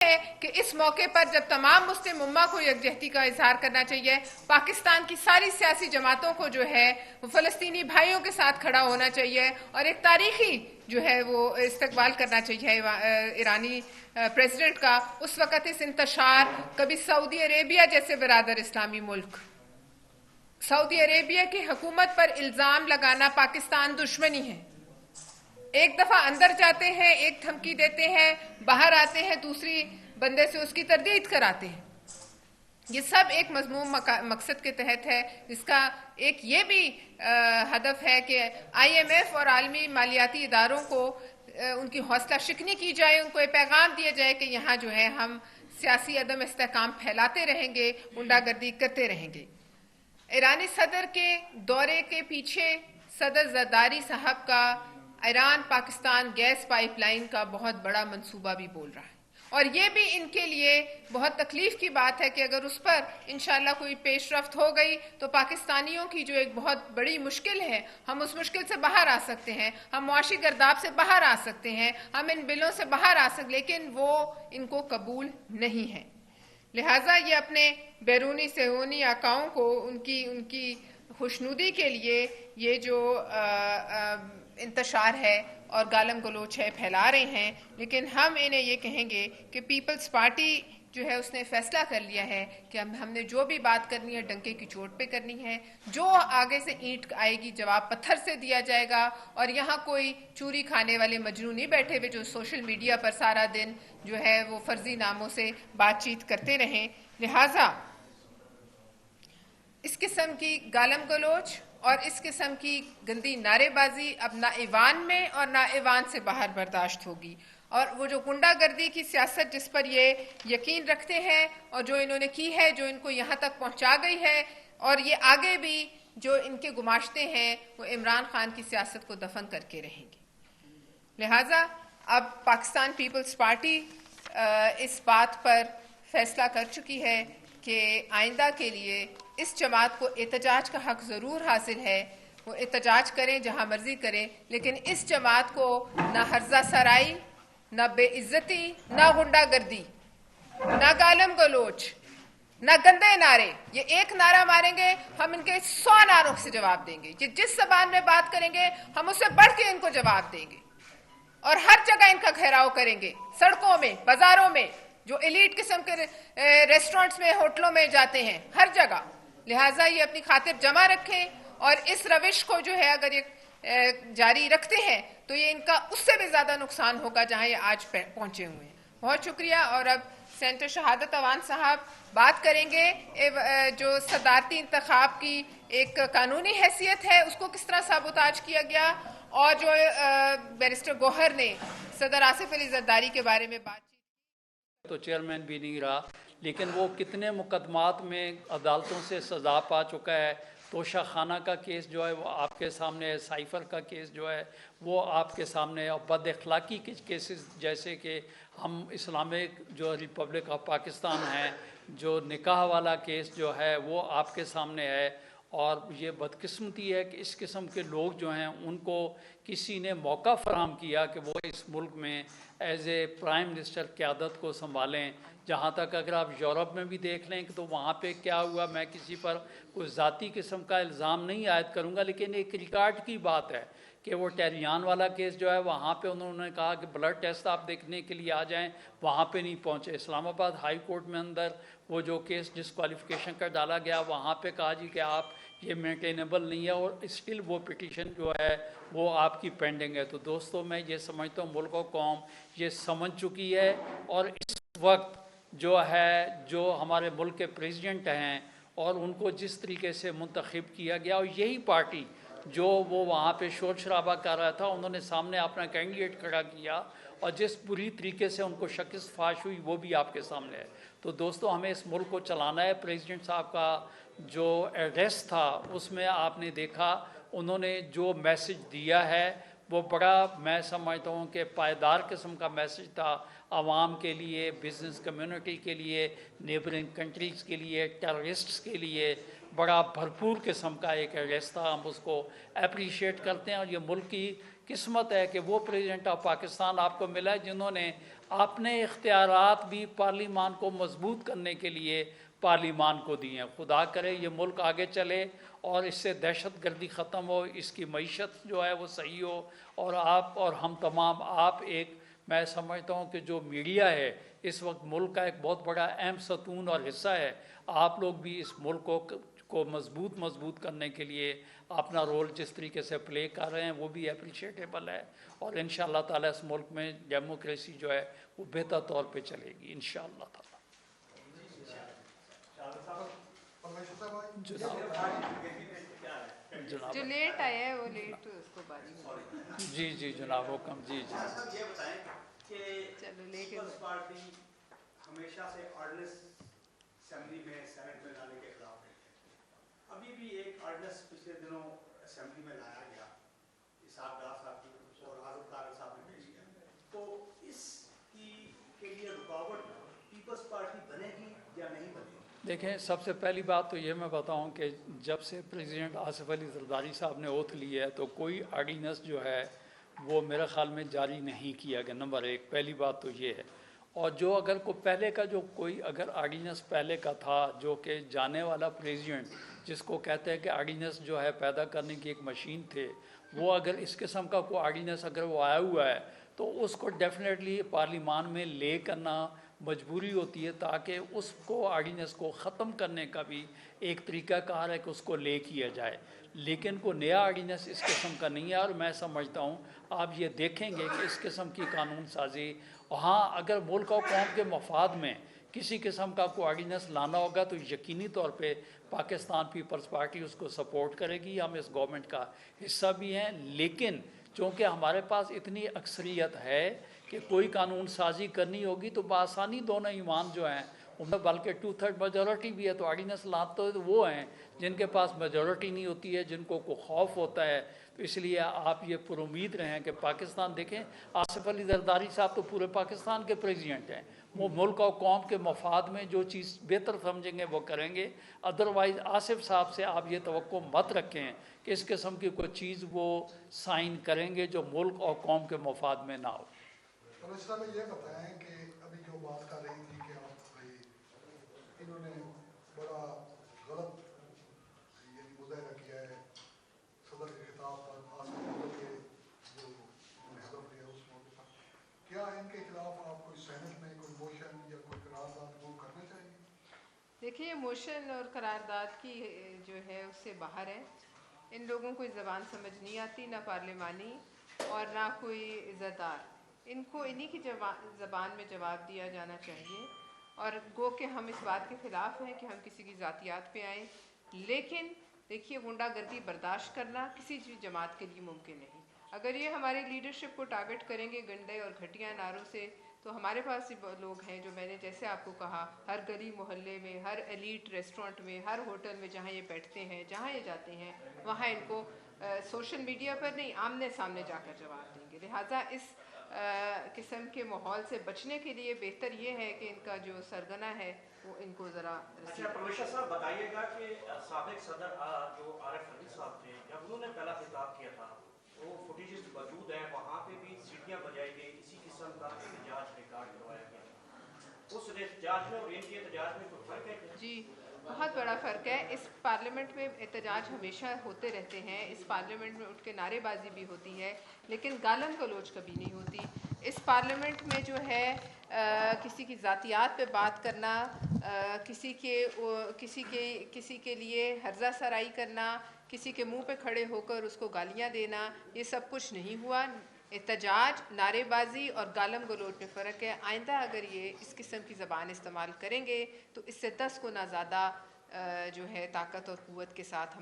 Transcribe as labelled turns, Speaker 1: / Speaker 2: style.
Speaker 1: ہے کہ اس موقع پر جب تمام مسلم امہ کو یکجہتی کا اظہار کرنا چاہیے، پاکستان کی ساری سیاسی جماعتوں کو جو ہے وہ فلسطینی بھائیوں کے ساتھ کھڑا ہونا چاہیے اور ایک تاریخی جو ہے وہ استقبال کرنا چاہیے ایرانی پریزیڈنٹ کا۔ اس وقت اس انتشار کبھی سعودی عربیہ جیسے برادر اسلامی ملک، سعودی عربیہ کی حکومت پر الزام لگانا پاکستان دشمنی ہے۔ ایک دفعہ اندر جاتے ہیں، ایک دھمکی دیتے ہیں، باہر آتے ہیں دوسری بندے سے اس کی تردید کراتے ہیں۔ یہ سب ایک مضموم مقصد کے تحت ہے، اس کا ایک یہ بھی ہدف ہے کہ آئی ایم ایف اور عالمی مالیاتی اداروں کو ان کی حوصلہ شکنی کی جائے، ان کو یہ پیغام دیا جائے کہ یہاں جو ہے ہم سیاسی عدم استحکام پھیلاتے رہیں گے، غنڈہ گردی کرتے رہیں گے۔ ایرانی صدر کے دورے کے پیچھے صدر زرداری صاحب کا Iran Pakistan gas pipeline کا بہت بڑا منصوبہ بھی بول رہا ہے، اور یہ بھی ان کے لیے بہت تکلیف کی بات ہے کہ اگر اس پر انشاءاللہ کوئی پیش رفت ہو گئی تو پاکستانیوں کی جو ایک بہت بڑی مشکل ہے، ہم اس مشکل سے باہر آ سکتے ہیں، ہم معاشی گرداب سے باہر آ سکتے ہیں، ہم ان بلوں سے باہر آ سکتے، لیکن وہ ان کو قبول نہیں ہے۔ لہٰذا یہ اپنے بیرونی صہیونی آقاؤں کو ان کی خوشنودی کے لیے یہ جو انتشار ہے اور گالم گلوچ ہے پھیلا رہے ہیں، لیکن ہم انہیں یہ کہیں گے کہ پیپلز پارٹی جو ہے اس نے فیصلہ کر لیا ہے کہ ہم نے جو بھی بات کرنی ہے ڈنکے کی چوٹ پہ کرنی ہے، جو آگے سے اینٹ آئے گی جواب پتھر سے دیا جائے گا، اور یہاں کوئی چوری کھانے والے مجنون نہیں بیٹھے ہوئے جو سوشل میڈیا پر سارا دن جو ہے وہ فرضی ناموں سے بات چیت کرتے رہیں۔ لہٰذا اس قسم کی گالم گلوچ اور اس قسم کی گندی نعرے بازی اب نہ ایوان میں اور نہ ایوان سے باہر برداشت ہوگی، اور وہ جو غنڈہ گردی کی سیاست جس پر یہ یقین رکھتے ہیں اور جو انہوں نے کی ہے، جو ان کو یہاں تک پہنچا گئی ہے، اور یہ آگے بھی جو ان کے گماشتے ہیں وہ عمران خان کی سیاست کو دفن کر کے رہیں گے۔ لہٰذا اب پاکستان پیپلز پارٹی اس بات پر فیصلہ کر چکی ہے کہ آئندہ کے لیے اس جماعت کو احتجاج کا حق ضرور حاصل ہے، وہ احتجاج کریں جہاں مرضی کریں، لیکن اس جماعت کو نہ ہرزہ سرائی، نہ بے عزتی، نہ غنڈہ گردی، نہ گالم گلوچ، نہ گندے نعرے، یہ ایک نعرہ ماریں گے ہم ان کے 100 نعروں سے جواب دیں گے۔ یہ جس زبان میں بات کریں گے ہم اس سے بڑھ کے ان کو جواب دیں گے، اور ہر جگہ ان کا گھیراؤ کریں گے، سڑکوں میں، بازاروں میں، جو ایلیٹ قسم کے ریسٹورنٹس میں، ہوٹلوں میں جاتے ہیں، ہر جگہ۔ لہٰذا یہ اپنی خاطر جمع رکھیں، اور اس روش کو جو ہے اگر یہ جاری رکھتے ہیں تو یہ ان کا اس سے بھی زیادہ نقصان ہوگا جہاں یہ آج پہنچے ہوئے ہیں۔ بہت شکریہ، اور اب سینٹر شہادت اوان صاحب بات کریں گے جو صدارتی انتخاب کی ایک قانونی حیثیت ہے اس کو کس طرح سابوتاج کیا گیا، اور جو بیرسٹر گوہر نے صدر آصف علی زرداری کے بارے میں بات کی۔
Speaker 2: تو چیئرمین بھی نہیں رہا، لیکن وہ کتنے مقدمات میں عدالتوں سے سزا پا چکا ہے۔ توشہ خانہ کا کیس جو ہے وہ آپ کے سامنے ہے، سائفر کا کیس جو ہے وہ آپ کے سامنے ہے، اور بد اخلاقی کے کیسز جیسے کہ ہم اسلامک جو ریپبلک آف پاکستان ہیں، جو نکاح والا کیس جو ہے وہ آپ کے سامنے ہے۔ اور یہ بدقسمتی ہے کہ اس قسم کے لوگ جو ہیں ان کو کسی نے موقع فراہم کیا کہ وہ اس ملک میں ایز اے پرائم منسٹر قیادت کو سنبھالیں۔ جہاں تک اگر آپ یورپ میں بھی دیکھ لیں کہ تو وہاں پہ کیا ہوا، میں کسی پر کوئی ذاتی قسم کا الزام نہیں عائد کروں گا، لیکن ایک ریکارڈ کی بات ہے کہ وہ ٹیریان والا کیس جو ہے وہاں پہ انہوں نے کہا کہ بلڈ ٹیسٹ آپ دیکھنے کے لیے آ جائیں، وہاں پہ نہیں پہنچے۔ اسلام آباد ہائی کورٹ میں اندر وہ جو کیس ڈسکوالیفیکیشن کا ڈالا گیا، وہاں پہ کہا جی کہ آپ یہ مینٹینیبل نہیں ہے، اور اسٹل وہ پٹیشن جو ہے وہ آپ کی پینڈنگ ہے۔ تو دوستو میں یہ سمجھتا ہوں ملک و قوم یہ سمجھ چکی ہے، اور اس وقت جو ہے جو ہمارے ملک کے پریزیڈنٹ ہیں اور ان کو جس طریقے سے منتخب کیا گیا، اور یہی پارٹی جو وہ وہاں پہ شور شرابہ کر رہا تھا انہوں نے سامنے اپنا کینڈیڈیٹ کھڑا کیا، اور جس بری طریقے سے ان کو شکست فاش ہوئی وہ بھی آپ کے سامنے ہے۔ تو دوستو ہمیں اس ملک کو چلانا ہے۔ پریزیڈنٹ صاحب کا جو ایڈریس تھا اس میں آپ نے دیکھا انہوں نے جو میسج دیا ہے وہ بڑا میں سمجھتا ہوں کہ پائیدار قسم کا میسج تھا، عوام کے لیے، بزنس کمیونٹی کے لیے، نیبرنگ کنٹریز کے لیے، ٹیررسٹس کے لیے بڑا بھرپور قسم کا ایک ایڈریس تھا۔ ہم اس کو اپریشیٹ کرتے ہیں، اور یہ ملک کی قسمت ہے کہ وہ پریزیڈنٹ آف پاکستان آپ کو ملا ہے جنہوں نے آپ نے اختیارات بھی پارلیمان کو مضبوط کرنے کے لیے پارلیمان کو دیے ہیں. خدا کرے یہ ملک آگے چلے اور اس سے دہشت گردی ختم ہو, اس کی معیشت جو ہے وہ صحیح ہو, اور آپ اور ہم تمام, آپ ایک, میں سمجھتا ہوں کہ جو میڈیا ہے اس وقت ملک کا ایک بہت بڑا اہم ستون اور حصہ ہے. آپ لوگ بھی اس ملک کو مضبوط کرنے کے لیے اپنا رول جس طریقے سے پلے کر رہے ہیں وہ بھی اپریشیٹیبل ہے, اور انشاءاللہ تعالیٰ اس ملک میں ڈیموکریسی جو ہے وہ بہتر طور پہ چلے گی انشاءاللہ تعالیٰ. جناب
Speaker 1: جو لیٹ آیا ہے وہ لیٹ اس کو باری میں.
Speaker 2: جی جناب حکم. جی
Speaker 3: صاحب یہ بتائیں کہ
Speaker 1: چلو لے کے
Speaker 3: پیپلز پارٹی ہمیشہ سے آرڈیننس اسمبلی میں سینٹ میں لانے کے خلاف رہی ہے. ابھی بھی ایک آرڈیننس پچھلے دنوں اسمبلی میں لایا گیا, اسحاق ڈار صاحب کی اور آزم طارق صاحب نے پیش کیا, تو اس کے لیے رکاوٹ پیپلز پارٹی بنے گی یا نہیں بنے گی؟
Speaker 2: دیکھیں, سب سے پہلی بات تو یہ میں بتاؤں کہ جب سے پریزیڈنٹ آصف علی زرداری صاحب نے اوتھ لی ہے تو کوئی آرڈیننس جو ہے وہ میرے خیال میں جاری نہیں کیا گیا. نمبر ایک, پہلی بات تو یہ ہے. اور جو اگر کو پہلے کا جو کوئی اگر آرڈیننس پہلے کا تھا جو کہ جانے والا پریزیڈنٹ جس کو کہتے ہیں کہ آرڈیننس جو ہے پیدا کرنے کی ایک مشین تھے, وہ اگر اس قسم کا کوئی آرڈیننس اگر وہ آیا ہوا ہے تو اس کو ڈیفینیٹلی پارلیمان میں لے کرنا مجبوری ہوتی ہے, تاکہ اس کو آرڈیننس کو ختم کرنے کا بھی ایک طریقہ کار ہے کہ اس کو لے کیا جائے. لیکن کوئی نیا آرڈیننس اس قسم کا نہیں ہے, اور میں سمجھتا ہوں آپ یہ دیکھیں گے کہ اس قسم کی قانون سازی, ہاں اگر ملک اور قوم کے مفاد میں کسی قسم کا کوئی آرڈیننس لانا ہوگا تو یقینی طور پہ پاکستان پیپلز پارٹی اس کو سپورٹ کرے گی, ہم اس گورنمنٹ کا حصہ بھی ہیں. لیکن چونکہ ہمارے پاس اتنی اکثریت ہے کہ کوئی قانون سازی کرنی ہوگی تو بآسانی دونوں ایمان جو ہیں, بلکہ 2/3 میجورٹی بھی ہے, تو آرڈیننس لاتے تو وہ ہیں جن کے پاس میجورٹی نہیں ہوتی ہے, جن کو خوف ہوتا ہے. تو اس لیے آپ یہ پر امید رہیں کہ پاکستان, دیکھیں آصف علی زرداری صاحب تو پورے پاکستان کے پریزیڈنٹ ہیں, وہ ملک اور قوم کے مفاد میں جو چیز بہتر سمجھیں گے وہ کریں گے. ادروائز آصف صاحب سے آپ یہ توقع مت رکھیں کہ اس قسم کی کوئی چیز وہ سائن کریں گے جو ملک اور قوم کے مفاد میں نہ ہو.
Speaker 4: رشتہ میں یہ بتائیں کہ ابھی جو بات کر رہی تھی کہ آپ بھائی انہوں نے بڑا غلط یعنی مظاہرہ کیا ہے صدر کے خطاب پر, خاص طور کے جو انہوں نے حلف لیا اس موقع پر, کیا ان کے خلاف آپ کوئی سینٹ میں کوئی موشن یا کوئی قرارداد وہ کرنا چاہیے؟
Speaker 1: دیکھیے, موشن اور قرارداد کی جو ہے اس سے باہر ہے. ان لوگوں کو زبان سمجھ نہیں آتی, نہ پارلیمانی اور نہ کوئی عزت دار. ان کو انہی کی زبان میں جواب دیا جانا چاہیے. اور گو کہ ہم اس بات کے خلاف ہیں کہ ہم کسی کی ذاتیات پہ آئیں, لیکن دیکھیے غنڈہ گردی برداشت کرنا کسی بھی جماعت کے لیے ممکن نہیں. اگر یہ ہماری لیڈرشپ کو ٹارگٹ کریں گے گندے اور گھٹیا نعروں سے, تو ہمارے پاس لوگ ہیں جو میں نے جیسے آپ کو کہا, ہر گلی محلے میں, ہر ایلیٹ ریسٹورنٹ میں, ہر ہوٹل میں جہاں یہ بیٹھتے ہیں, جہاں یہ جاتے ہیں, وہاں ان کو سوشل میڈیا پر نہیں آمنے سامنے جا کر جواب دیں گے. لہٰذا اس قسم کے ماحول سے بچنے کے لیے بہتر یہ ہے کہ ان کا جو سرگنا ہے وہ ان کو ذرا
Speaker 5: اچھا پروفیسر صاحب بتائیے گا کہ سابق صدر جو عارف علوی صاحب تھے, جب انہوں نے پہلا خطاب کیا تھا وہ فوٹیجز موجود ہیں, وہاں پہ بھی سیٹیاں بجائی گئی, اسی قسم کا احتجاج ریکارڈ کروایا گیا. اس احتجاج میں اور ان کے احتجاج میں کوئی فرق ہے؟
Speaker 1: جی بہت بڑا فرق ہے. اس پارلیمنٹ میں احتجاج ہمیشہ ہوتے رہتے ہیں, اس پارلیمنٹ میں اٹھ کے نعرے بازی بھی ہوتی ہے, لیکن گالم گلوچ کبھی نہیں ہوتی. اس پارلیمنٹ میں جو ہے کسی کی ذاتیات پہ بات کرنا, کسی کے لیے ہرزہ سرائی کرنا, کسی کے منہ پہ کھڑے ہو کر اس کو گالیاں دینا, یہ سب کچھ نہیں ہوا. احتجاج, نعرے بازی اور گالم گلوچ میں فرق ہے. آئندہ اگر یہ اس قسم کی زبان استعمال کریں گے تو اس سے 10 گنا زیادہ جو ہے طاقت اور قوت کے ساتھ ہم